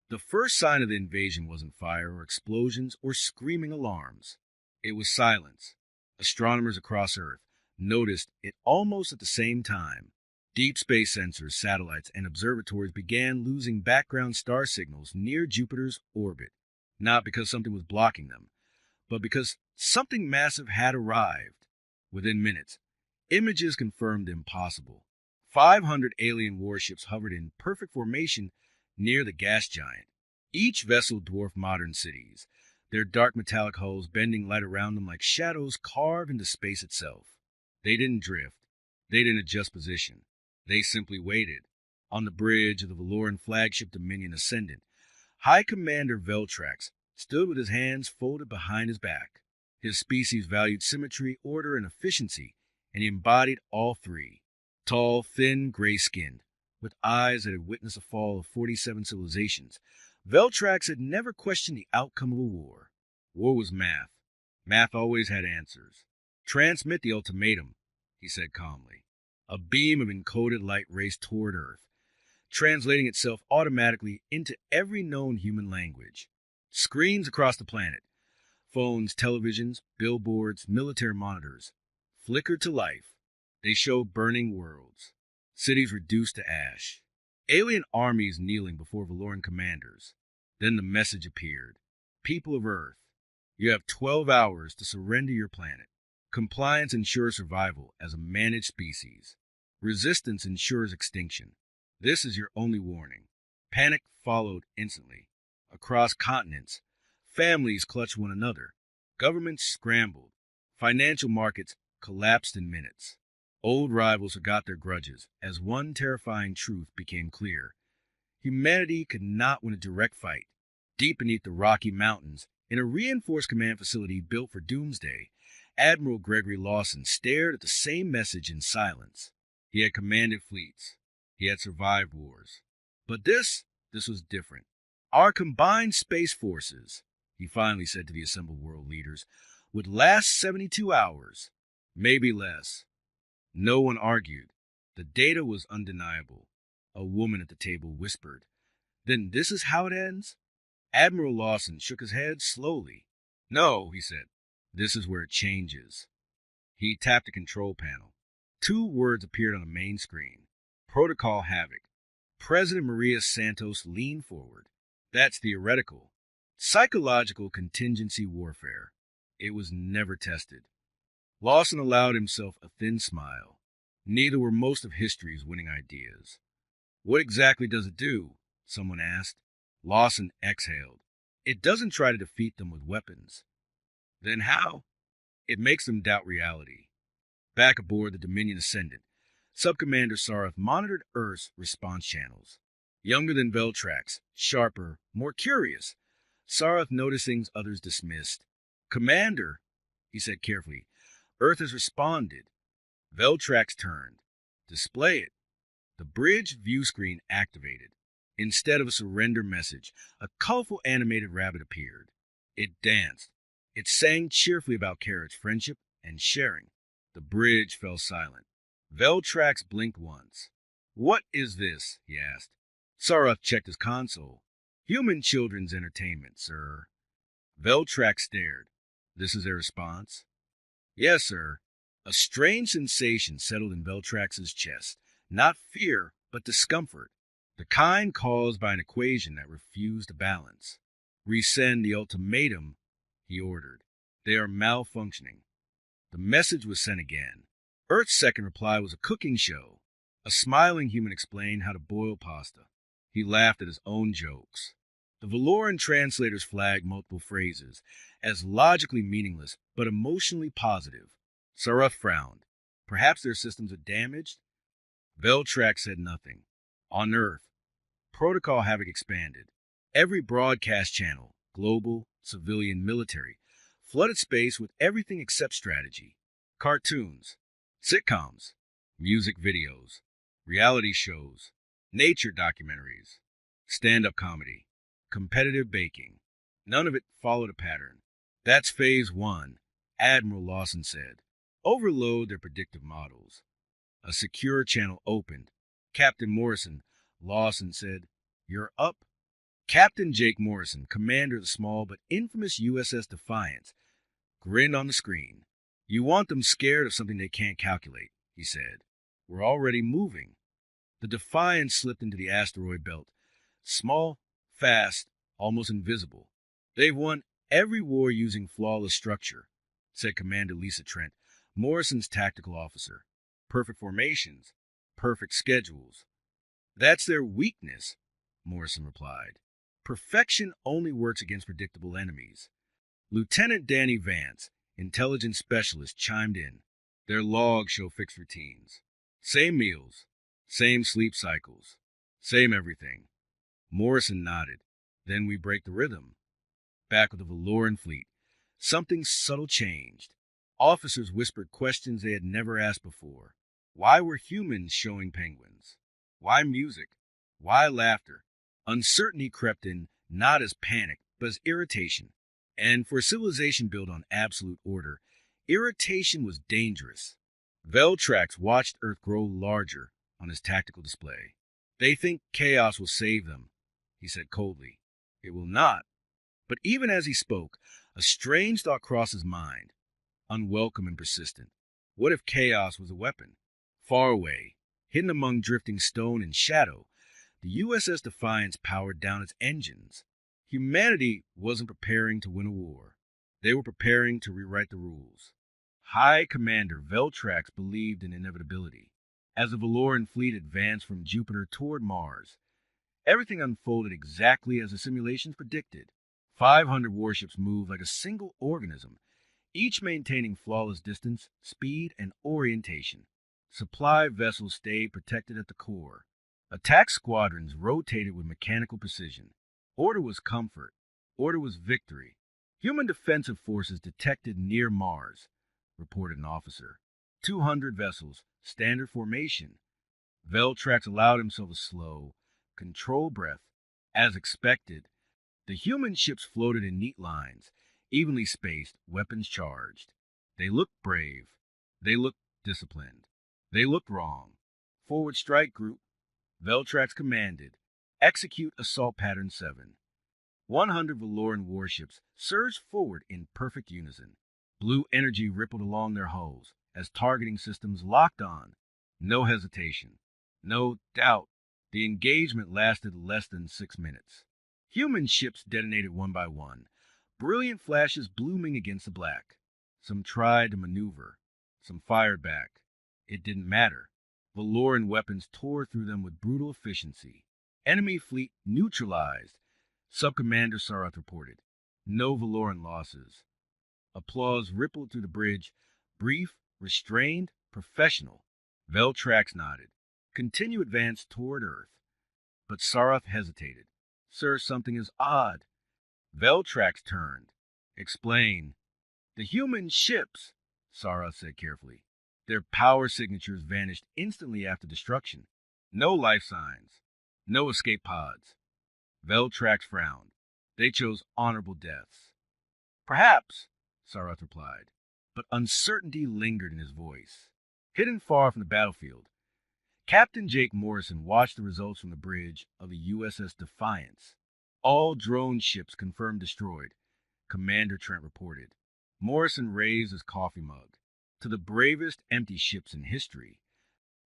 The first sign of the invasion wasn't fire or explosions or screaming alarms. It was silence. Astronomers across Earth noticed it almost at the same time. Deep space sensors, satellites, and observatories began losing background star signals near Jupiter's orbit, not because something was blocking them, but because something massive had arrived. Within minutes, images confirmed the impossible. 500 alien warships hovered in perfect formation near the gas giant. Each vessel dwarfed modern cities, their dark metallic hulls bending light around them like shadows carved into space itself. They didn't drift. They didn't adjust position. They simply waited. On the bridge of the Valoran flagship Dominion Ascendant, High Commander Veltrax stood with his hands folded behind his back. His species valued symmetry, order, and efficiency, and he embodied all three. Tall, thin, gray-skinned, with eyes that had witnessed a fall of 47 civilizations, Veltrax had never questioned the outcome of a war. War was math. Math always had answers. Transmit the ultimatum, he said calmly. A beam of encoded light raced toward Earth, translating itself automatically into every known human language. Screens across the planet, phones, televisions, billboards, military monitors, flickered to life. They showed burning worlds, cities reduced to ash, alien armies kneeling before Valoran commanders. Then the message appeared. People of Earth, you have 12 hours to surrender your planet. Compliance ensures survival as a managed species. Resistance ensures extinction. This is your only warning. Panic followed instantly. Across continents, families clutched one another. Governments scrambled. Financial markets collapsed in minutes. Old rivals forgot their grudges as one terrifying truth became clear. Humanity could not win a direct fight. Deep beneath the Rocky Mountains, in a reinforced command facility built for doomsday, Admiral Gregory Lawson stared at the same message in silence. He had commanded fleets. He had survived wars. But this was different. Our combined space forces, he finally said to the assembled world leaders, would last 72 hours, maybe less. No one argued. The data was undeniable. A woman at the table whispered, "Then this is how it ends?" Admiral Lawson shook his head slowly. "No," he said. "This is where it changes." He tapped the control panel. Two words appeared on the main screen. Protocol Havoc. President Maria Santos leaned forward. "That's theoretical. Psychological contingency warfare. It was never tested." Lawson allowed himself a thin smile. Neither were most of history's winning ideas. "What exactly does it do?" someone asked. Lawson exhaled. "It doesn't try to defeat them with weapons." "Then how?" "It makes them doubt reality." Back aboard the Dominion Ascendant, Subcommander Sareth monitored Earth's response channels. Younger than Veltrax, sharper, more curious, Sareth noticed things others dismissed. "Commander," he said carefully, "Earth has responded." Veltrax turned. "Display it." The bridge view screen activated. Instead of a surrender message, a colorful animated rabbit appeared. It danced. It sang cheerfully about courage, friendship, and sharing. The bridge fell silent. Veltrax blinked once. "What is this?" he asked. Sareth checked his console. "Human children's entertainment, sir." Veltrax stared. "This is their response?" "Yes, sir." A strange sensation settled in Veltrax's chest. Not fear, but discomfort. The kind caused by an equation that refused to balance. "Resend the ultimatum," he ordered. "They are malfunctioning." The message was sent again. Earth's second reply was a cooking show. A smiling human explained how to boil pasta. He laughed at his own jokes. The Valoran translators flagged multiple phrases as logically meaningless but emotionally positive. Sareth frowned. Perhaps their systems are damaged? Veltrax said nothing. On Earth, Protocol Havoc expanded. Every broadcast channel, global, civilian, military, flooded space with everything except strategy. Cartoons, sitcoms, music videos, reality shows, nature documentaries, stand-up comedy, competitive baking. None of it followed a pattern. "That's phase one," Admiral Lawson said. "Overload their predictive models." A secure channel opened. "Captain Morrison," Lawson said, "you're up." Captain Jake Morrison, commander of the small but infamous USS Defiance, grinned on the screen. You want them scared of something they can't calculate, he said. We're already moving. The Defiance slipped into the asteroid belt. Small, fast, almost invisible. They've won every war using flawless structure, said Commander Lisa Trent, Morrison's tactical officer. Perfect formations, perfect schedules. That's their weakness, Morrison replied. Perfection only works against predictable enemies. Lieutenant Danny Vance, intelligence specialist, chimed in. Their logs show fixed routines. Same meals, same sleep cycles, same everything. Morrison nodded. Then we break the rhythm. Back with the Valoran fleet, something subtle changed. Officers whispered questions they had never asked before. Why were humans showing penguins? Why music? Why laughter? Uncertainty crept in, not as panic, but as irritation. And for a civilization built on absolute order, irritation was dangerous. Veltrax watched Earth grow larger on his tactical display. They think chaos will save them, he said coldly. It will not. But even as he spoke, a strange thought crossed his mind, unwelcome and persistent. What if chaos was a weapon? Far away, hidden among drifting stone and shadow, the USS Defiance powered down its engines. Humanity wasn't preparing to win a war. They were preparing to rewrite the rules. High Commander Veltrax believed in inevitability. As the Valoran fleet advanced from Jupiter toward Mars, everything unfolded exactly as the simulations predicted. 500 warships moved like a single organism, each maintaining flawless distance, speed, and orientation. Supply vessels stayed protected at the core. Attack squadrons rotated with mechanical precision. Order was comfort. Order was victory. Human defensive forces detected near Mars, reported an officer. 200 vessels, standard formation. Veltrax allowed himself a slow, controlled breath. As expected, the human ships floated in neat lines, evenly spaced, weapons charged. They looked brave. They looked disciplined. They looked wrong. Forward strike group, Veltrax commanded. Execute Assault Pattern 7. 100 Valoran warships surged forward in perfect unison. Blue energy rippled along their hulls as targeting systems locked on. No hesitation. No doubt. The engagement lasted less than 6 minutes. Human ships detonated one by one, brilliant flashes blooming against the black. Some tried to maneuver. Some fired back. It didn't matter. Valoran weapons tore through them with brutal efficiency. Enemy fleet neutralized. Sub-Commander Sarath reported. No Valoran losses. Applause rippled through the bridge. Brief, restrained, professional. Veltrax nodded. Continue advance toward Earth. But Sarath hesitated. Sir, something is odd. Veltrax turned. Explain. The human ships, Sarath said carefully. Their power signatures vanished instantly after destruction. No life signs. No escape pods. Veltrax frowned. They chose honorable deaths. Perhaps, Sarath replied, but uncertainty lingered in his voice. Hidden far from the battlefield, Captain Jake Morrison watched the results from the bridge of the USS Defiance. All drone ships confirmed destroyed, Commander Trent reported. Morrison raised his coffee mug. To the bravest empty ships in history.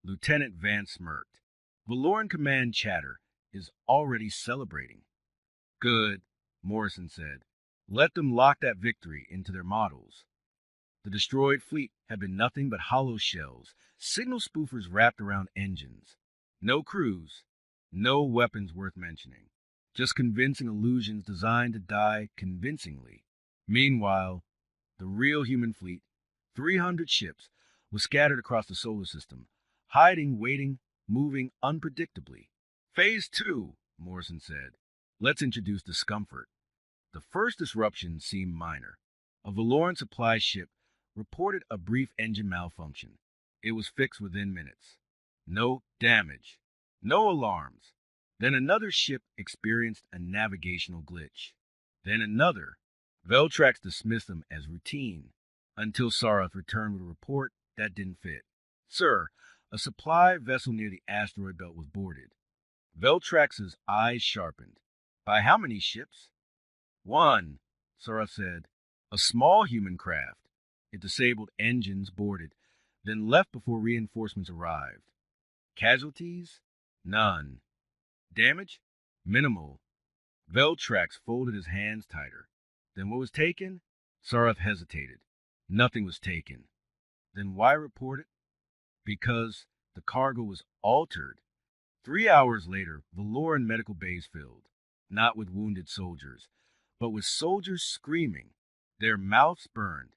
Lieutenant Vance smirked. Valoran Command chatter is already celebrating. Good, Morrison said. Let them lock that victory into their models. The destroyed fleet had been nothing but hollow shells, signal spoofers wrapped around engines. No crews, no weapons worth mentioning. Just convincing illusions designed to die convincingly. Meanwhile, the real human fleet, 300 ships, was scattered across the solar system, hiding, waiting, moving unpredictably. Phase 2, Morrison said. Let's introduce discomfort. The first disruption seemed minor. A Valoran supply ship reported a brief engine malfunction. It was fixed within minutes. No damage. No alarms. Then another ship experienced a navigational glitch. Then another. Veltrax dismissed them as routine, until Sarath returned with a report that didn't fit. Sir, a supply vessel near the asteroid belt was boarded. Veltrax's eyes sharpened. By how many ships? One, Sarah said. A small human craft. It disabled engines, boarded, then left before reinforcements arrived. Casualties? None. Damage? Minimal. Veltrax folded his hands tighter. Then what was taken? Sareth hesitated. Nothing was taken. Then why report it? Because the cargo was altered. 3 hours later, Valoran medical bays filled, not with wounded soldiers, but with soldiers screaming. Their mouths burned.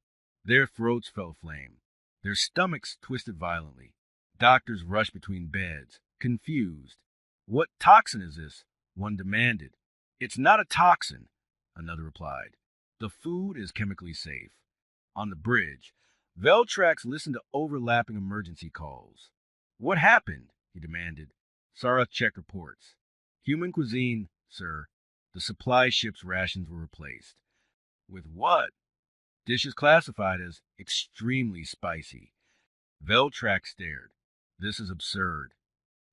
Their throats fell flame. Their stomachs twisted violently. Doctors rushed between beds, confused. What toxin is this? One demanded. It's not a toxin, another replied. The food is chemically safe. On the bridge, Veltrax listened to overlapping emergency calls. What happened? He demanded. Sarah checked reports. Human cuisine, sir. The supply ship's rations were replaced. With what? Dishes classified as extremely spicy. Veltrax stared. This is absurd.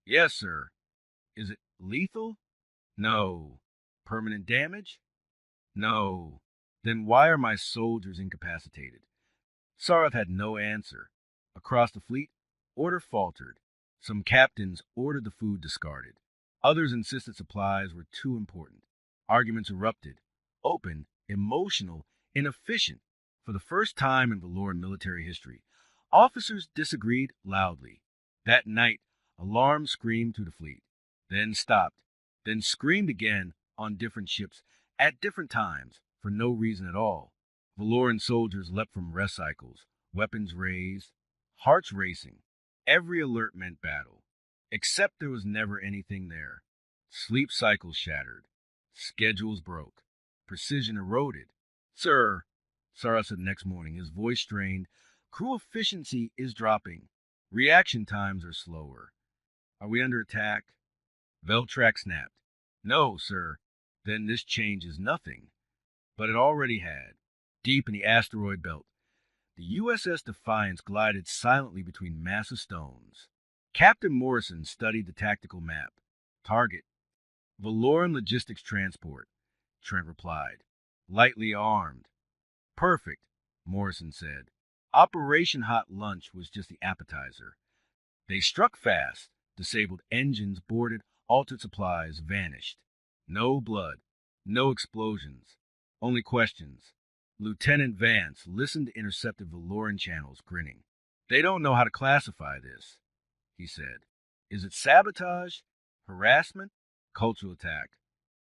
Yes, sir. Is it lethal? No. Permanent damage? No. Then why are my soldiers incapacitated? Sareth had no answer. Across the fleet, order faltered. Some captains ordered the food discarded. Others insisted supplies were too important. Arguments erupted. Open, emotional, inefficient. For the first time in Valoran military history, officers disagreed loudly. That night, alarms screamed through the fleet, then stopped, then screamed again on different ships at different times for no reason at all. Valoran soldiers leapt from rest cycles, weapons raised, hearts racing. Every alert meant battle, except there was never anything there. Sleep cycles shattered, schedules broke, precision eroded. Sir, Sarah said next morning, his voice strained, crew efficiency is dropping. Reaction times are slower. Are we under attack? Veltrax snapped. No, sir. Then this changes nothing. But it already had. Deep in the asteroid belt, the USS Defiance glided silently between massive stones. Captain Morrison studied the tactical map. Target. Valoran Logistics Transport, Trent replied. Lightly armed. Perfect, Morrison said. Operation Hot Lunch was just the appetizer. They struck fast, disabled engines, boarded, altered supplies, vanished. No blood, no explosions, only questions. Lieutenant Vance listened to intercepted Valoran channels, grinning. They don't know how to classify this, he said. Is it sabotage? Harassment? Cultural attack?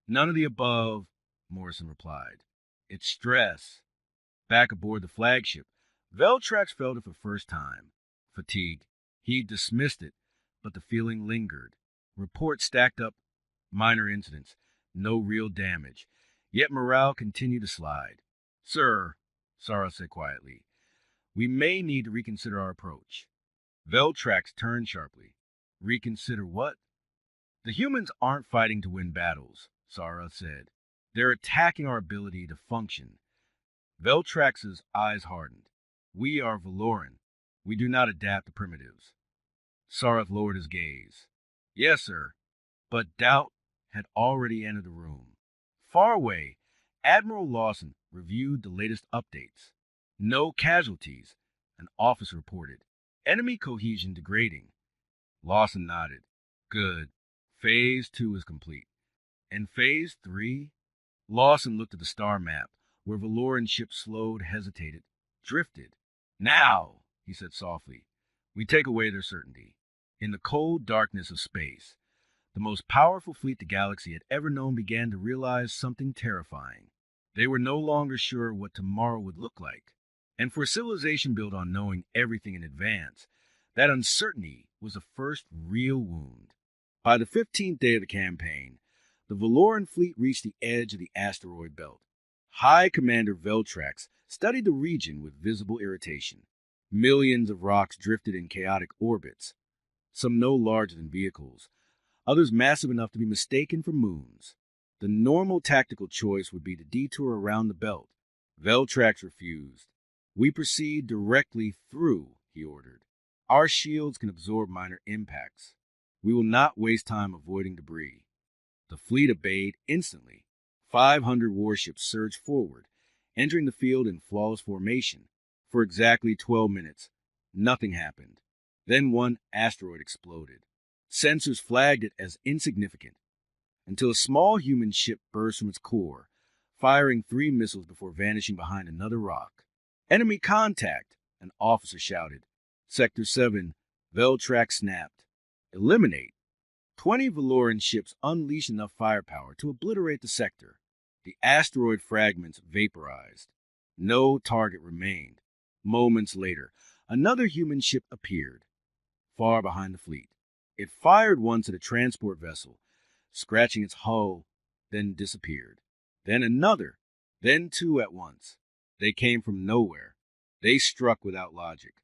None of the above, Morrison replied. It's stress. Back aboard the flagship, Veltrax felt it for the first time. Fatigue. He dismissed it, but the feeling lingered. Reports stacked up, minor incidents, no real damage. Yet morale continued to slide. Sir, Sarah said quietly, we may need to reconsider our approach. Veltrax turned sharply. Reconsider what? The humans aren't fighting to win battles, Sarah said. They're attacking our ability to function. Veltrax's eyes hardened. We are Valoran. We do not adapt to primitives. Sareth lowered his gaze. Yes, sir. But doubt had already entered the room. Far away, Admiral Lawson reviewed the latest updates. No casualties, an officer reported. Enemy cohesion degrading. Lawson nodded. Good. Phase 2 is complete. And Phase 3? Lawson looked at the star map, where Valoran ships slowed, hesitated, drifted. Now, he said softly, we take away their certainty. In the cold darkness of space, the most powerful fleet the galaxy had ever known began to realize something terrifying. They were no longer sure what tomorrow would look like. And for a civilization built on knowing everything in advance, that uncertainty was the first real wound. By the 15th day of the campaign, the Valoran fleet reached the edge of the asteroid belt. High Commander Veltrax studied the region with visible irritation. Millions of rocks drifted in chaotic orbits, some no larger than vehicles, others massive enough to be mistaken for moons. The normal tactical choice would be to detour around the belt. Veltrax refused. We proceed directly through, he ordered. Our shields can absorb minor impacts. We will not waste time avoiding debris. The fleet obeyed instantly. 500 warships surged forward, entering the field in flawless formation. For exactly 12 minutes, nothing happened. Then one asteroid exploded. Sensors flagged it as insignificant, until a small human ship burst from its core, firing 3 missiles before vanishing behind another rock. Enemy contact, an officer shouted. Sector 7, Veltrax snapped. Eliminate. 20 Valoran ships unleashed enough firepower to obliterate the sector. The asteroid fragments vaporized. No target remained. Moments later, another human ship appeared, far behind the fleet. It fired once at a transport vessel, scratching its hull, then disappeared. Then another, then 2 at once. They came from nowhere. They struck without logic.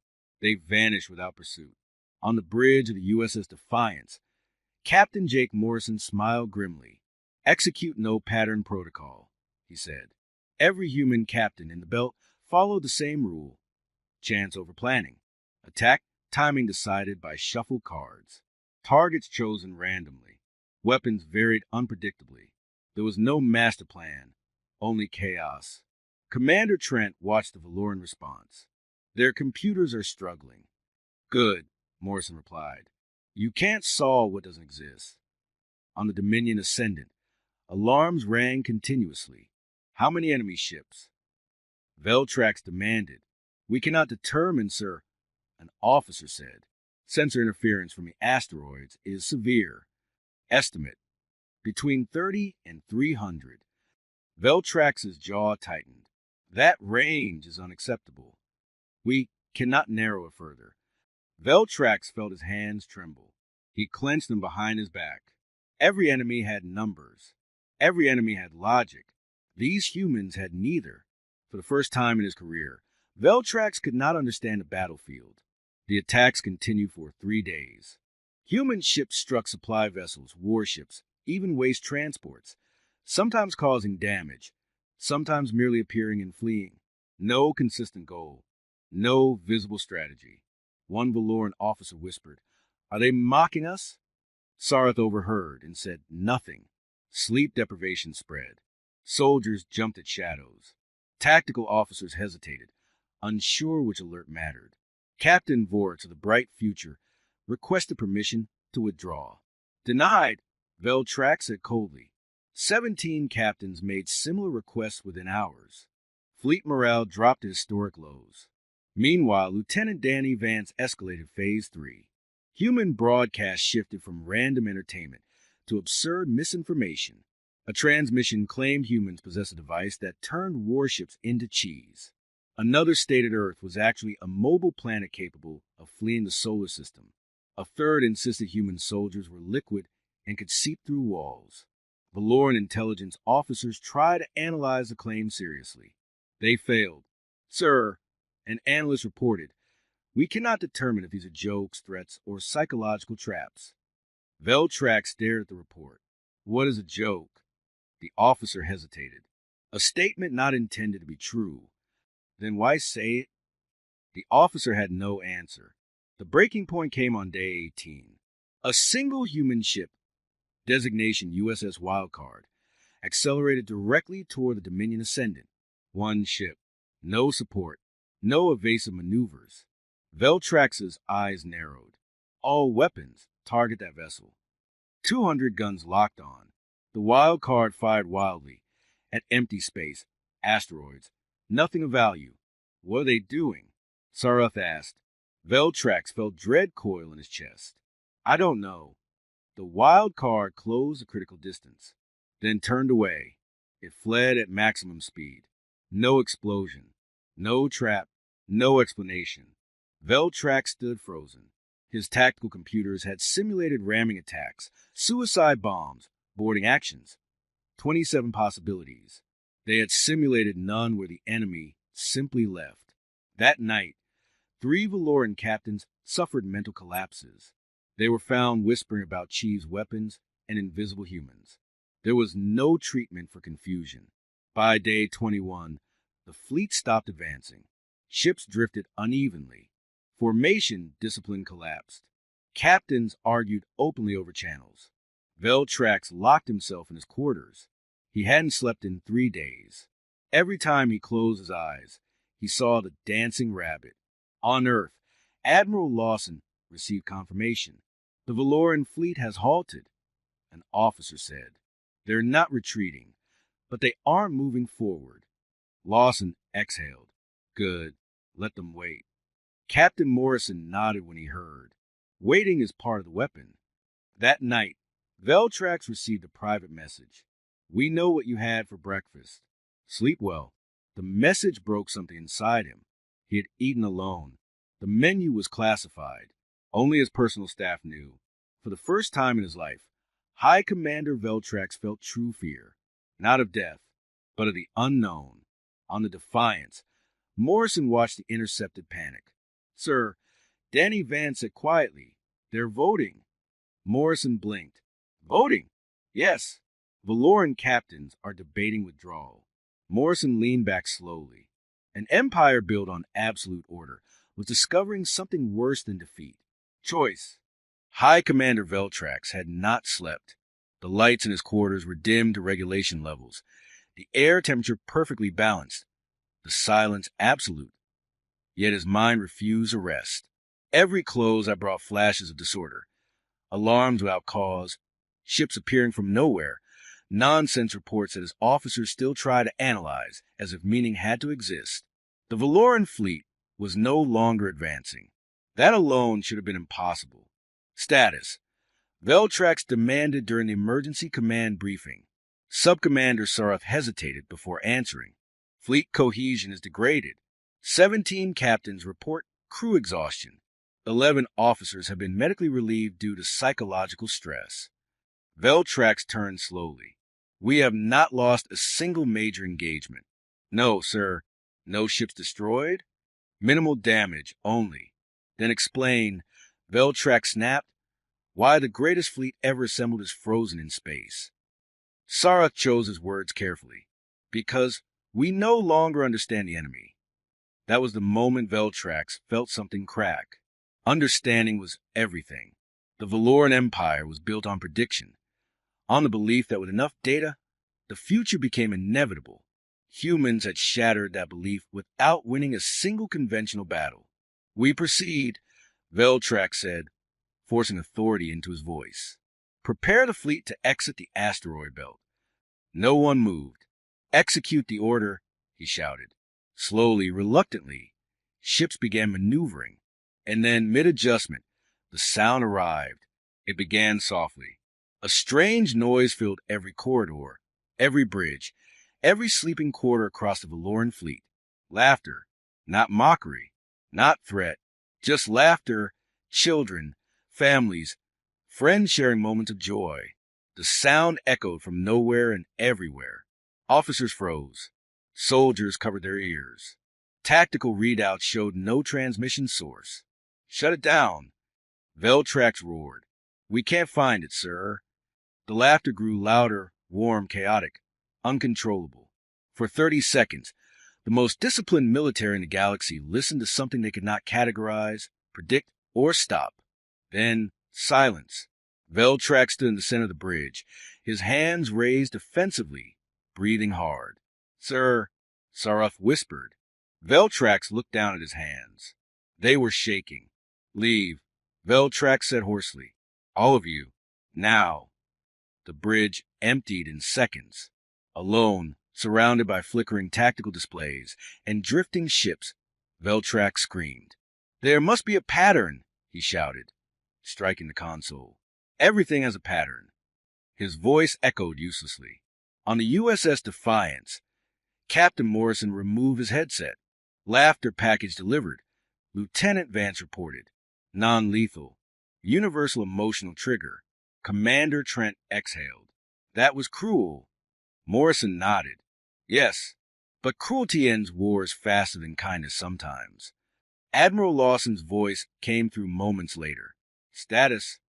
They vanished without pursuit. On the bridge of the USS Defiance, Captain Jake Morrison smiled grimly. Execute no pattern protocol, he said. Every human captain in the belt followed the same rule. Chance over planning. Attack timing decided by shuffled cards. Targets chosen randomly. Weapons varied unpredictably. There was no master plan, only chaos. Commander Trent watched the Valoran response. Their computers are struggling. Good, Morrison replied. You can't solve what doesn't exist. On the Dominion Ascendant, alarms rang continuously. How many enemy ships? Veltrax demanded. We cannot determine, sir, an officer said. Sensor interference from the asteroids is severe. Estimate, between 30 and 300. Veltrax's jaw tightened. That range is unacceptable. We cannot narrow it further. Veltrax felt his hands tremble. He clenched them behind his back. Every enemy had numbers. Every enemy had logic. These humans had neither. For the first time in his career, Veltrax could not understand the battlefield. The attacks continued for 3 days. Human ships struck supply vessels, warships, even waste transports, sometimes causing damage, sometimes merely appearing and fleeing. No consistent goal. No visible strategy. One Valoran officer whispered, Are they mocking us? Sareth overheard and said nothing. Sleep deprivation spread. Soldiers jumped at shadows. Tactical officers hesitated, unsure which alert mattered. Captain Vorix of the Bright Future requested permission to withdraw. Denied, Veltrax said coldly. 17 captains made similar requests within hours. Fleet morale dropped to historic lows. Meanwhile, Lieutenant Danny Vance escalated Phase 3. Human broadcast shifted from random entertainment to absurd misinformation. A transmission claimed humans possessed a device that turned warships into cheese. Another stated Earth was actually a mobile planet capable of fleeing the solar system. A third insisted human soldiers were liquid and could seep through walls. Valoran intelligence officers tried to analyze the claim seriously. They failed. Sir, an analyst reported, we cannot determine if these are jokes, threats, or psychological traps. Veltrax stared at the report. What is a joke? The officer hesitated. A statement not intended to be true. Then why say it? The officer had no answer. The breaking point came on day 18. A single human ship, designation USS Wildcard, accelerated directly toward the Dominion Ascendant. One ship. No support. No evasive maneuvers. Veltrax's eyes narrowed. All weapons target that vessel. 200 guns locked on. The Wildcard fired wildly. At empty space. Asteroids. Nothing of value. What are they doing? Sareth asked. Veltrax felt dread coil in his chest. I don't know. The Wildcard closed a critical distance, then turned away. It fled at maximum speed. No explosion. No trap. No explanation. Veltrax stood frozen. His tactical computers had simulated ramming attacks, suicide bombs, boarding actions. 27 possibilities. They had simulated none where the enemy simply left. That night, 3 Valoran captains suffered mental collapses. They were found whispering about Chief's weapons and invisible humans. There was no treatment for confusion. By day 21, the fleet stopped advancing. Ships drifted unevenly. Formation discipline collapsed. Captains argued openly over channels. Veltrax locked himself in his quarters. He hadn't slept in 3 days. Every time he closed his eyes, he saw the dancing rabbit. On Earth, Admiral Lawson received confirmation. The Valoran fleet has halted, an officer said. They're not retreating, but they aren't moving forward. Lawson exhaled. Good. Let them wait. Captain Morrison nodded when he heard. Waiting is part of the weapon. That night, Veltrax received a private message. We know what you had for breakfast. Sleep well. The message broke something inside him. He had eaten alone. The menu was classified. Only his personal staff knew. For the first time in his life, High Commander Veltrax felt true fear. Not of death, but of the unknown. On the Defiance, Morrison watched the intercepted panic. Sir, Danny Vance said quietly, they're voting. Morrison blinked. Voting? Yes. Valoran captains are debating withdrawal. Morrison leaned back slowly. An empire built on absolute order was discovering something worse than defeat. Choice. High Commander Veltrax had not slept. The lights in his quarters were dimmed to regulation levels. The air temperature perfectly balanced. The silence absolute. Yet his mind refused to rest. Every close I brought flashes of disorder. Alarms without cause, ships appearing from nowhere, nonsense reports that his officers still try to analyze as if meaning had to exist. The Valoran fleet was no longer advancing. That alone should have been impossible. Status. Veltrax demanded during the emergency command briefing. Subcommander Sareth hesitated before answering. Fleet cohesion is degraded. 17 captains report crew exhaustion. 11 officers have been medically relieved due to psychological stress. Veltrax turned slowly. We have not lost a single major engagement. No, sir. No ships destroyed? Minimal damage only. Then explain, Veltrax snapped, why the greatest fleet ever assembled is frozen in space. Sareth chose his words carefully. Because we no longer understand the enemy. That was the moment Veltrax felt something crack. Understanding was everything. The Valoran Empire was built on prediction, on the belief that with enough data, the future became inevitable. Humans had shattered that belief without winning a single conventional battle. We proceed, Veltrax said, forcing authority into his voice. Prepare the fleet to exit the asteroid belt. No one moved. Execute the order, he shouted. Slowly, reluctantly, ships began maneuvering. And then, mid-adjustment, the sound arrived. It began softly. A strange noise filled every corridor, every bridge, every sleeping quarter across the Valoran fleet. Laughter, not mockery, not threat, just laughter, children, families, friends sharing moments of joy. The sound echoed from nowhere and everywhere. Officers froze. Soldiers covered their ears. Tactical readouts showed no transmission source. Shut it down. Veltrax roared. We can't find it, sir. The laughter grew louder, warm, chaotic, uncontrollable. For 30 seconds, the most disciplined military in the galaxy listened to something they could not categorize, predict, or stop. Then, silence. Veltrax stood in the center of the bridge, his hands raised defensively, breathing hard. Sir, Sareth whispered. Veltrax looked down at his hands. They were shaking. Leave, Veltrax said hoarsely. All of you, now. The bridge emptied in seconds. Alone, surrounded by flickering tactical displays and drifting ships, Veltrax screamed. There must be a pattern, he shouted, striking the console. Everything has a pattern. His voice echoed uselessly. On the USS Defiance, Captain Morrison removed his headset. Laughter package delivered. Lieutenant Vance reported. Non-lethal. Universal emotional trigger. Commander Trent exhaled. That was cruel. Morrison nodded. Yes, but cruelty ends wars faster than kindness sometimes. Admiral Lawson's voice came through moments later. Status.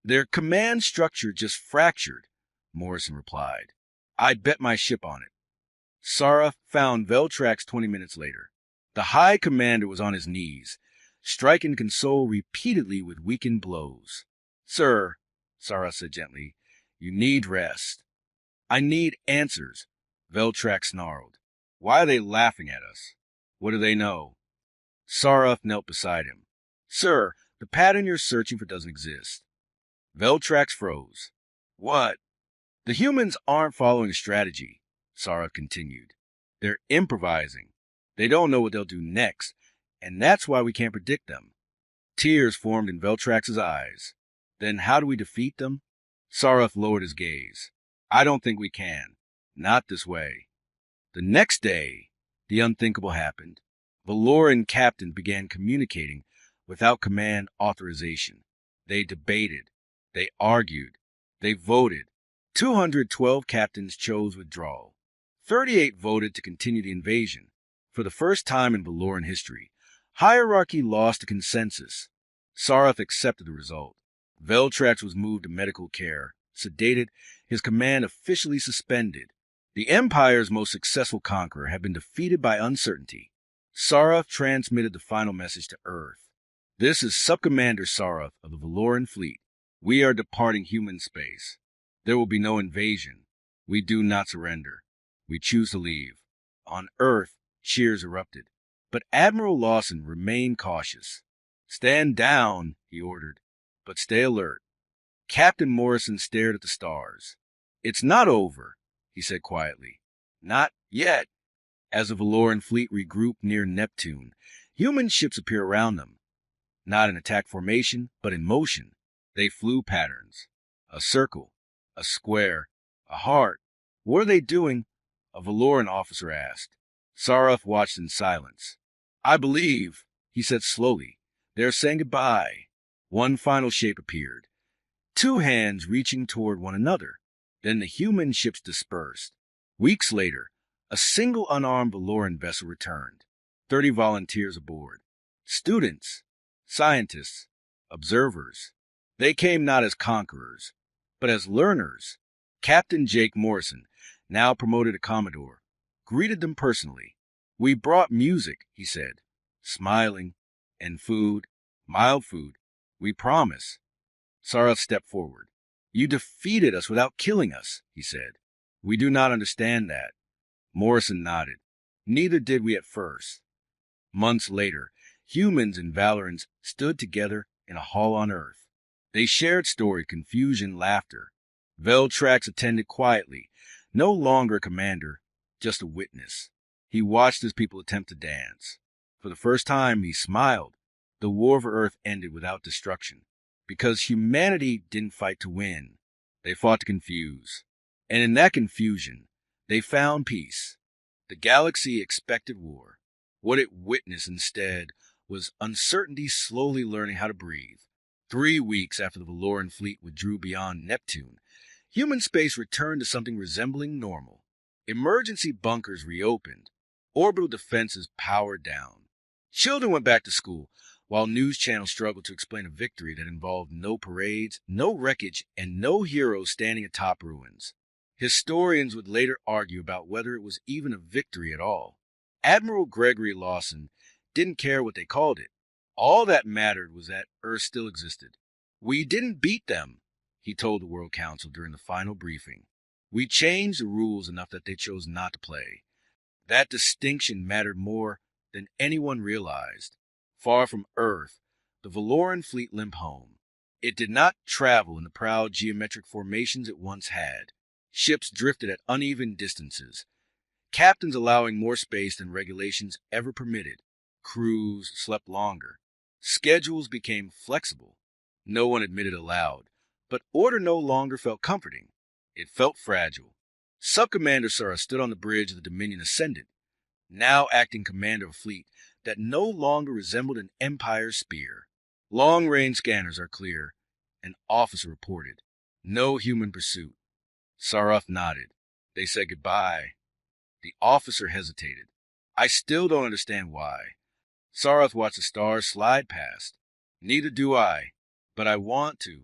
Their command structure just fractured, Morrison replied. I'd bet my ship on it. Sareth found Veltrax 20 minutes later. The High Commander was on his knees, striking the console repeatedly with weakened blows. Sir, Sareth said gently, You need rest. I need answers, Veltrax snarled. Why are they laughing at us? What do they know? Saraf knelt beside him. Sir, the pattern you're searching for doesn't exist. Veltrax froze. What? The humans aren't following a strategy, Saraf continued. They're improvising. They don't know what they'll do next, and that's why we can't predict them. Tears formed in Veltrax's eyes. Then how do we defeat them? Saraf lowered his gaze. I don't think we can. Not this way. The next day, the unthinkable happened. Valoran captains began communicating without command authorization. They debated. They argued. They voted. 212 captains chose withdrawal. 38 voted to continue the invasion. For the first time in Valoran history, hierarchy lost a consensus. Saraf accepted the result. Veltrax was moved to medical care, sedated, his command officially suspended. The Empire's most successful conqueror had been defeated by uncertainty. Saraf transmitted the final message to Earth. This is Subcommander Saraf of the Valoran fleet. We are departing human space. There will be no invasion. We do not surrender. We choose to leave. On Earth, cheers erupted. But Admiral Lawson remained cautious. Stand down, he ordered, but stay alert. Captain Morrison stared at the stars. It's not over, he said quietly. Not yet. As the Valoran fleet regrouped near Neptune, human ships appeared around them. Not in attack formation, but in motion. They flew patterns. A circle, a square, a heart. What are they doing? A Valoran officer asked. Saraf watched in silence. I believe, he said slowly, they're saying goodbye. One final shape appeared. Two hands reaching toward one another. Then the human ships dispersed. Weeks later, a single unarmed Valoran vessel returned. 30 volunteers aboard. Students, scientists, observers. They came not as conquerors, but as learners. Captain Jake Morrison, now promoted to Commodore, greeted them personally. We brought music, he said, smiling, and food, mild food. We promise. Saraf stepped forward. You defeated us without killing us, he said. We do not understand that. Morrison nodded. Neither did we at first. Months later, humans and Valorans stood together in a hall on Earth. They shared story, confusion, laughter. Veltrax attended quietly, no longer a commander, just a witness. He watched his people attempt to dance. For the first time, he smiled. The war for Earth ended without destruction. Because humanity didn't fight to win. They fought to confuse. And in that confusion, they found peace. The galaxy expected war. What it witnessed instead was uncertainty slowly learning how to breathe. 3 weeks after the Valoran fleet withdrew beyond Neptune, human space returned to something resembling normal. Emergency bunkers reopened. Orbital defenses powered down. Children went back to school, while news channels struggled to explain a victory that involved no parades, no wreckage, and no heroes standing atop ruins. Historians would later argue about whether it was even a victory at all. Admiral Gregory Lawson didn't care what they called it. All that mattered was that Earth still existed. We didn't beat them, he told the World Council during the final briefing. We changed the rules enough that they chose not to play. That distinction mattered more than anyone realized. Far from Earth, the Valoran fleet limped home. It did not travel in the proud geometric formations it once had. Ships drifted at uneven distances, captains allowing more space than regulations ever permitted. Crews slept longer. Schedules became flexible. No one admitted aloud, but order no longer felt comforting. It felt fragile. Subcommander Saraf stood on the bridge of the Dominion Ascendant, now acting commander of a fleet that no longer resembled an Empire spear. Long-range scanners are clear, an officer reported. No human pursuit. Saraf nodded. They said goodbye. The officer hesitated. I still don't understand why. Saraf watched the stars slide past. Neither do I, but I want to.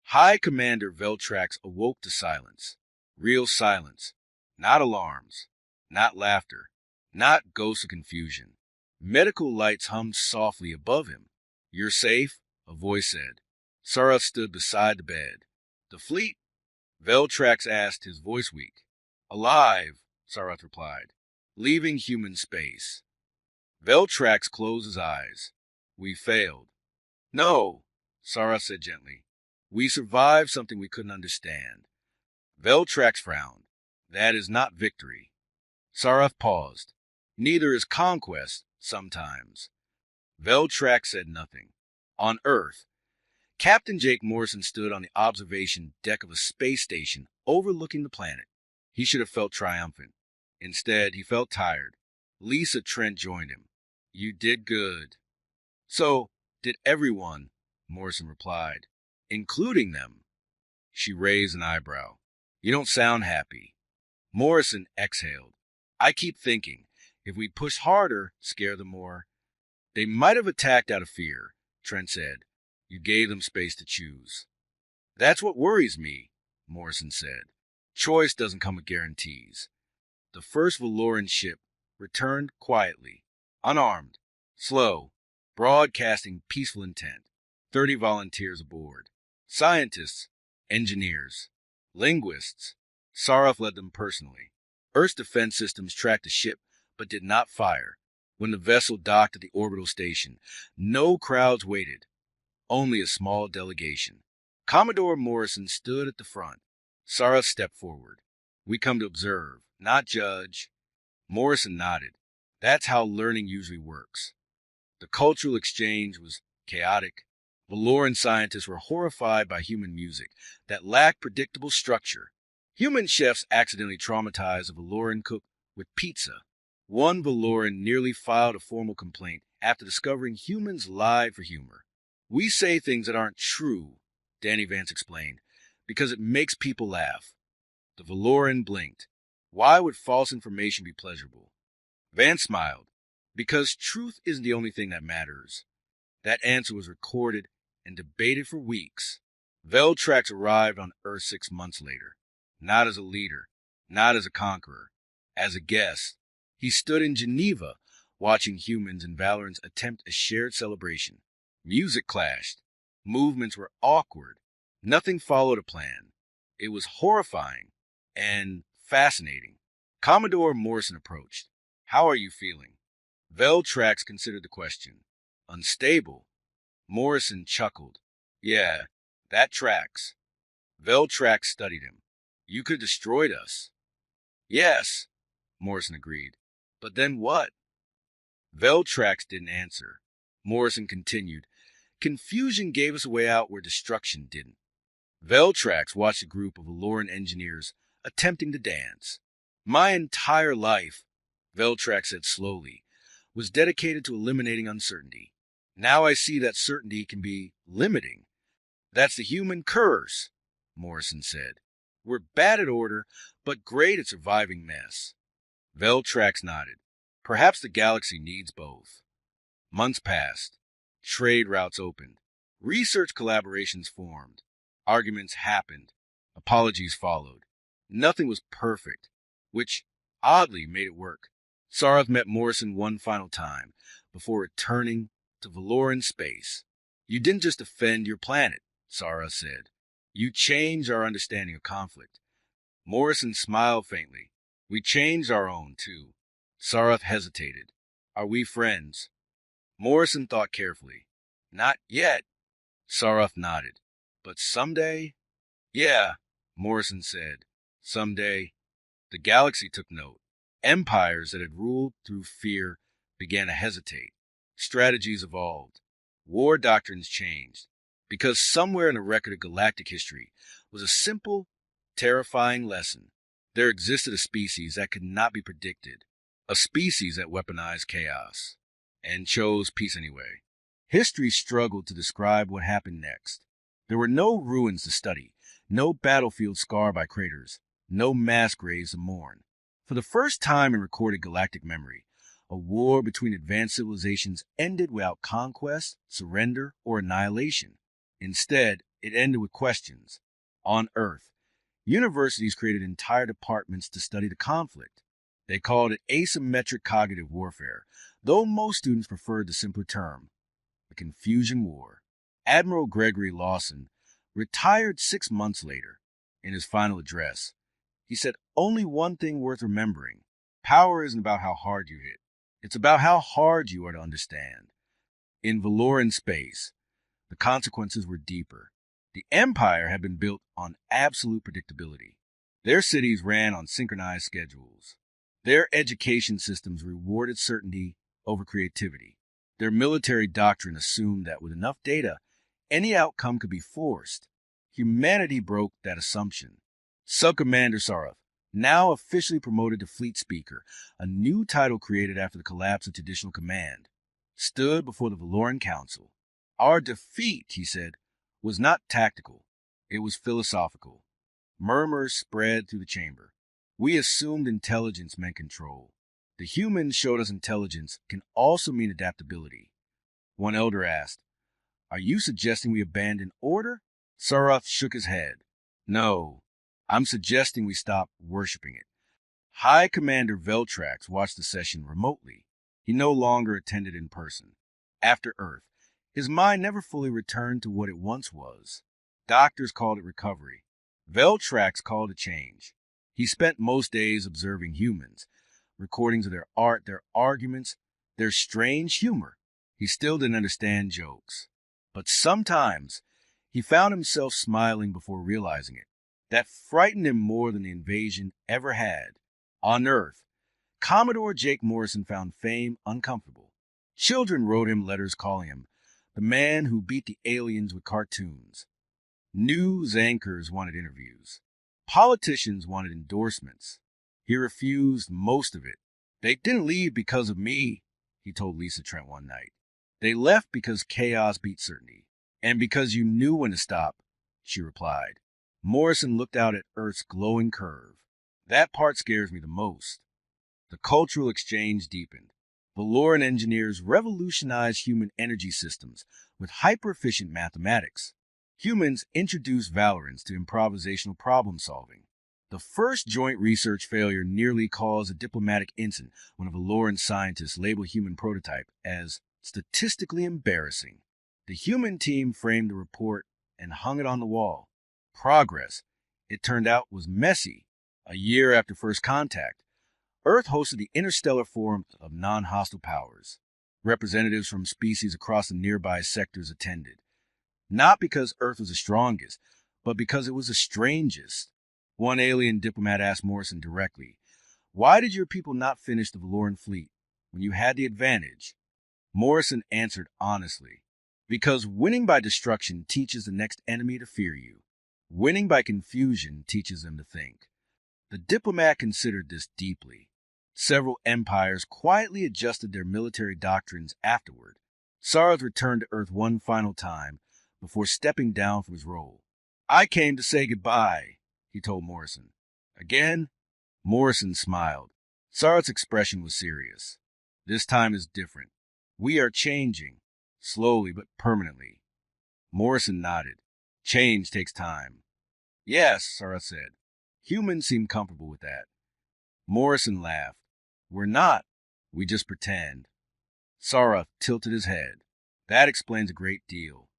High Commander Veltrax awoke to silence. Real silence. Not alarms. Not laughter. Not ghosts of confusion. Medical lights hummed softly above him. You're safe, a voice said. Saraf stood beside the bed. The fleet? Veltrax asked, his voice weak. Alive, Sarath replied. Leaving human space. Veltrax closed his eyes. We failed. No, Sarath said gently. We survived something we couldn't understand. Veltrax frowned. That is not victory. Sarath paused. Neither is conquest, sometimes. Veltrax said nothing. On Earth, Captain Jake Morrison stood on the observation deck of a space station overlooking the planet. He should have felt triumphant. Instead, he felt tired. Lisa Trent joined him. You did good. So, did everyone, Morrison replied. Including them. She raised an eyebrow. You don't sound happy. Morrison exhaled. I keep thinking, if we pushed harder, scare them more. They might have attacked out of fear, Trent said. You gave them space to choose. That's what worries me, Morrison said. Choice doesn't come with guarantees. The first Valoran ship returned quietly, unarmed, slow, broadcasting peaceful intent. 30 volunteers aboard. Scientists, engineers, linguists. Sarath led them personally. Earth's defense systems tracked the ship, but did not fire. When the vessel docked at the orbital station, no crowds waited, only a small delegation. Commodore Morrison stood at the front. Sarath stepped forward. We come to observe, not judge. Morrison nodded. That's how learning usually works. The cultural exchange was chaotic. Valoran scientists were horrified by human music that lacked predictable structure. Human chefs accidentally traumatized a Valoran cook with pizza. One Valoran nearly filed a formal complaint after discovering humans lied for humor. We say things that aren't true, Danny Vance explained, because it makes people laugh. The Valoran blinked. Why would false information be pleasurable? Vance smiled. Because truth isn't the only thing that matters. That answer was recorded and debated for weeks. Veltrax arrived on Earth 6 months later. Not as a leader, not as a conqueror, as a guest. He stood in Geneva, watching humans and Valorans attempt a shared celebration. Music clashed. Movements were awkward. Nothing followed a plan. It was horrifying and fascinating. Commodore Morrison approached. How are you feeling? Veltrax considered the question. Unstable. Morrison chuckled. Yeah, that tracks. Veltrax studied him. You could have destroyed us. Yes, Morrison agreed. But then what? Veltrax didn't answer. Morrison continued. Confusion gave us a way out where destruction didn't. Veltrax watched a group of Valoran engineers attempting to dance. My entire life, Veltrax said slowly, was dedicated to eliminating uncertainty. Now I see that certainty can be limiting. That's the human curse, Morrison said. We're bad at order, but great at surviving mess. Veltrax nodded. Perhaps the galaxy needs both. Months passed. Trade routes opened. Research collaborations formed. Arguments happened. Apologies followed. Nothing was perfect, which oddly made it work. Sarath met Morrison one final time before returning to Valoran space. You didn't just defend your planet, Sarath said. You changed our understanding of conflict. Morrison smiled faintly. We changed our own, too. Sarath hesitated. Are we friends? Morrison thought carefully. Not yet. Sarath nodded. But someday? Yeah, Morrison said. Someday. The galaxy took note. Empires that had ruled through fear began to hesitate. Strategies evolved. War doctrines changed. Because somewhere in the record of galactic history was a simple, terrifying lesson. There existed a species that could not be predicted. A species that weaponized chaos. And chose peace anyway. History struggled to describe what happened next. There were no ruins to study, no battlefields scarred by craters, no mass graves to mourn. For the first time in recorded galactic memory, a war between advanced civilizations ended without conquest, surrender, or annihilation. Instead, it ended with questions. On Earth, universities created entire departments to study the conflict. They called it asymmetric cognitive warfare, though most students preferred the simpler term, the Confusion War. Admiral Gregory Lawson retired 6 months later. In his final address, he said only one thing worth remembering. Power isn't about how hard you hit. It's about how hard you are to understand. In Valoran space, the consequences were deeper. The Empire had been built on absolute predictability. Their cities ran on synchronized schedules. Their education systems rewarded certainty over creativity. Their military doctrine assumed that with enough data, any outcome could be forced. Humanity broke that assumption. Sub-Commander Saraf, now officially promoted to Fleet Speaker, a new title created after the collapse of traditional command, stood before the Valoran Council. Our defeat, he said, was not tactical. It was philosophical. Murmurs spread through the chamber. We assumed intelligence meant control. The humans showed us intelligence can also mean adaptability. One elder asked, "Are you suggesting we abandon order?" Saraf shook his head. "No, I'm suggesting we stop worshiping it." High Commander Veltrax watched the session remotely. He no longer attended in person. After Earth, his mind never fully returned to what it once was. Doctors called it recovery. Veltrax called it change. He spent most days observing humans, recordings of their art, their arguments, their strange humor. He still didn't understand jokes. But sometimes he found himself smiling before realizing it. That frightened him more than the invasion ever had. On Earth, Commodore Jake Morrison found fame uncomfortable. Children wrote him letters calling him the man who beat the aliens with cartoons. News anchors wanted interviews. Politicians wanted endorsements. He refused most of it. "They didn't leave because of me," he told Lisa Trent one night. "They left because chaos beat certainty. And because you knew when to stop," she replied. Morrison looked out at Earth's glowing curve. "That part scares me the most." The cultural exchange deepened. Valoran engineers revolutionized human energy systems with hyper-efficient mathematics. Humans introduced Valorans to improvisational problem-solving. The first joint research failure nearly caused a diplomatic incident when a Valoran scientist labeled a human prototype as statistically embarrassing. The human team framed the report and hung it on the wall. Progress, it turned out, was messy. A year after first contact, Earth hosted the Interstellar Forum of Non-Hostile Powers. Representatives from species across the nearby sectors attended. Not because Earth was the strongest, but because it was the strangest. One alien diplomat asked Morrison directly, "Why did your people not finish the Valoran fleet when you had the advantage?" Morrison answered honestly, "Because winning by destruction teaches the next enemy to fear you. Winning by confusion teaches them to think." The diplomat considered this deeply. Several empires quietly adjusted their military doctrines afterward. Sarth returned to Earth one final time before stepping down from his role. "I came to say goodbye," he told Morrison. "Again?" Morrison smiled. Sarth's expression was serious. "This time is different. We are changing, slowly but permanently." Morrison nodded. "Change takes time." "Yes," Sarth said. Humans seem comfortable with that. Morrison laughed. "We're not. We just pretend." Saraf tilted his head. "That explains a great deal."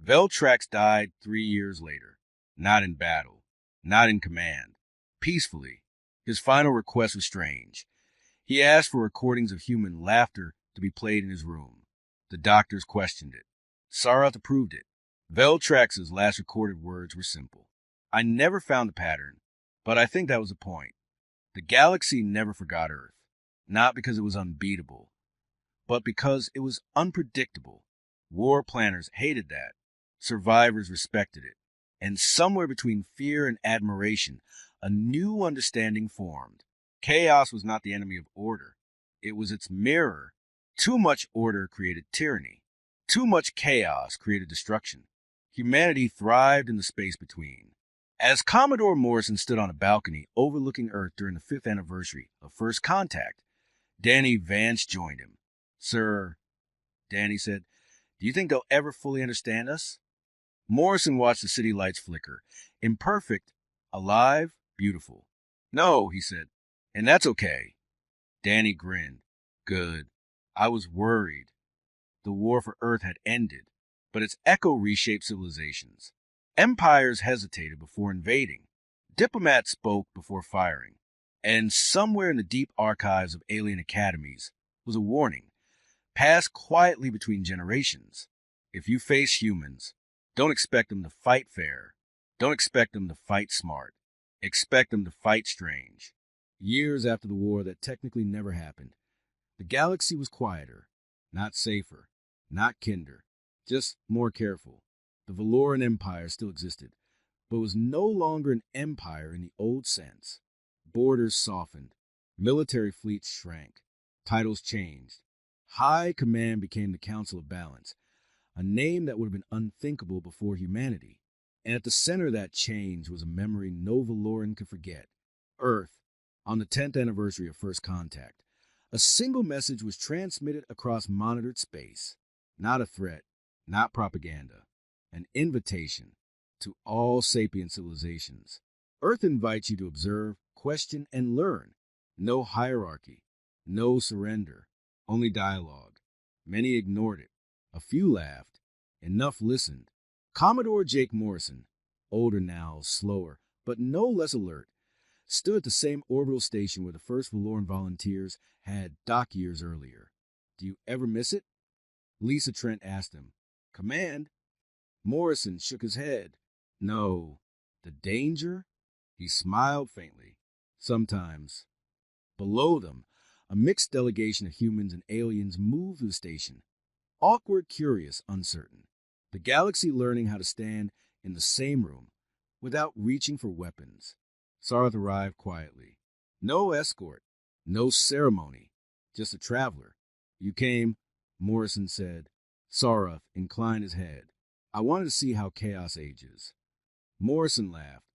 Veltrax died 3 years later. Not in battle. Not in command. Peacefully. His final request was strange. He asked for recordings of human laughter to be played in his room. The doctors questioned it. Saraf approved it. Veltrax's last recorded words were simple. "I never found the pattern, but I think that was the point. The galaxy never forgot Earth. Not because it was unbeatable, but because it was unpredictable. War planners hated that. Survivors respected it. And somewhere between fear and admiration, a new understanding formed. Chaos was not the enemy of order. It was its mirror. Too much order created tyranny. Too much chaos created destruction. Humanity thrived in the space between. As Commodore Morrison stood on a balcony overlooking Earth during the 5th anniversary of first contact, Danny Vance joined him. "Sir," Danny said, "do you think they'll ever fully understand us?" Morrison watched the city lights flicker. Imperfect, alive, beautiful. "No," he said, "and that's okay." Danny grinned. "Good. I was worried." The war for Earth had ended, but its echo reshaped civilizations. Empires hesitated before invading. Diplomats spoke before firing, and somewhere in the deep archives of alien academies was a warning, passed quietly between generations. If you face humans, don't expect them to fight fair. Don't expect them to fight smart. Expect them to fight strange. Years after the war that technically never happened, the galaxy was quieter, not safer, not kinder, just more careful. The Valoran Empire still existed, but was no longer an empire in the old sense. Borders softened, military fleets shrank, titles changed. High Command became the Council of Balance, a name that would have been unthinkable before humanity. And at the center of that change was a memory no Valoran could forget. Earth, on the 10th anniversary of First Contact, a single message was transmitted across monitored space. Not a threat, not propaganda, an invitation to all sapient civilizations. Earth invites you to observe, question, and learn. No hierarchy, no surrender, only dialogue. Many ignored it. A few laughed. Enough listened. Commodore Jake Morrison, older now, slower, but no less alert, stood at the same orbital station where the first Valoran volunteers had dock years earlier. Do you ever miss it? Lisa Trent asked him. Command? Morrison shook his head. No. The danger? He smiled faintly. Sometimes. Below them, a mixed delegation of humans and aliens moved through the station. Awkward, curious, uncertain. The galaxy learning how to stand in the same room without reaching for weapons. Sarth arrived quietly. No escort, no ceremony, just a traveler. You came, Morrison said. Sarth inclined his head. I wanted to see how chaos ages. Morrison laughed,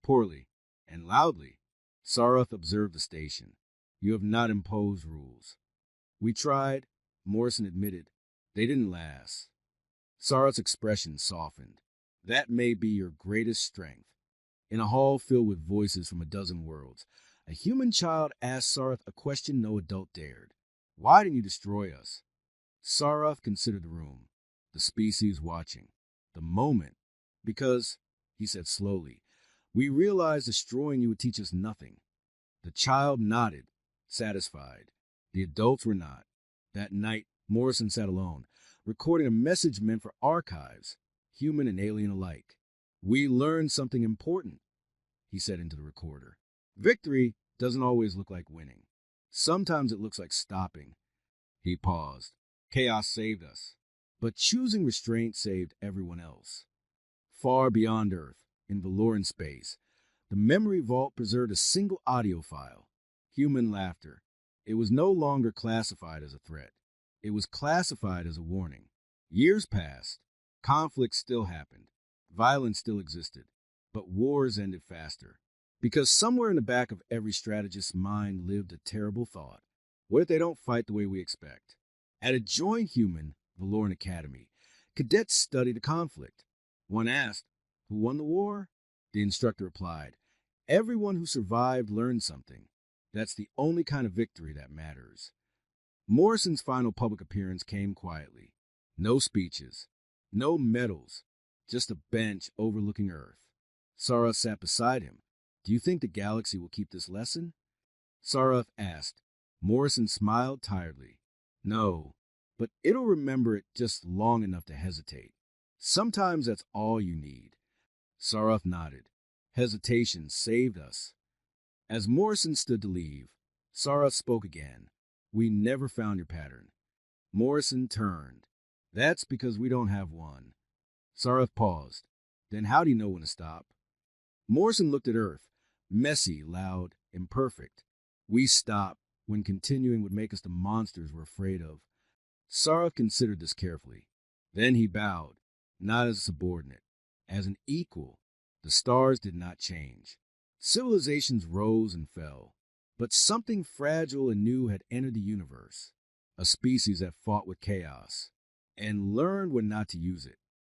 poorly and loudly. Sarth observed the station. You have not imposed rules. We tried, Morrison admitted. They didn't last. Sarth's expression softened. That may be your greatest strength. In a hall filled with voices from a dozen worlds, a human child asked Sarth a question no adult dared. Why didn't you destroy us? Sarth considered the room, the species watching, the moment. Because, he said slowly, we realized destroying you would teach us nothing. The child nodded, satisfied. The adults were not. That night, Morrison sat alone, recording a message meant for archives, human and alien alike. We learned something important, he said into the recorder. Victory doesn't always look like winning. Sometimes it looks like stopping. He paused. Chaos saved us, but choosing restraint saved everyone else. Far beyond Earth, in Valoran space, the memory vault preserved a single audio file. Human laughter. It was no longer classified as a threat. It was classified as a warning. Years passed. Conflict still happened. Violence still existed. But wars ended faster. Because somewhere in the back of every strategist's mind lived a terrible thought. What if they don't fight the way we expect? At a joint human Valoran Academy, cadets studied the conflict. One asked, who won the war? The instructor replied, everyone who survived learned something. That's the only kind of victory that matters. Morrison's final public appearance came quietly. No speeches, no medals, just a bench overlooking Earth. Sarth sat beside him. Do you think the galaxy will keep this lesson? Sarth asked. Morrison smiled tiredly. No, but it'll remember it just long enough to hesitate. Sometimes that's all you need. Sarth nodded. Hesitation saved us. As Morrison stood to leave, Sarth spoke again. We never found your pattern. Morrison turned. That's because we don't have one. Sarth paused. Then how do you know when to stop? Morrison looked at Earth. Messy, loud, imperfect. We stop when continuing would make us the monsters we're afraid of. Sarth considered this carefully. Then he bowed, not as a subordinate, as an equal. The stars did not change. Civilizations rose and fell, but something fragile and new had entered the universe, a species that fought with chaos and learned when not to use it.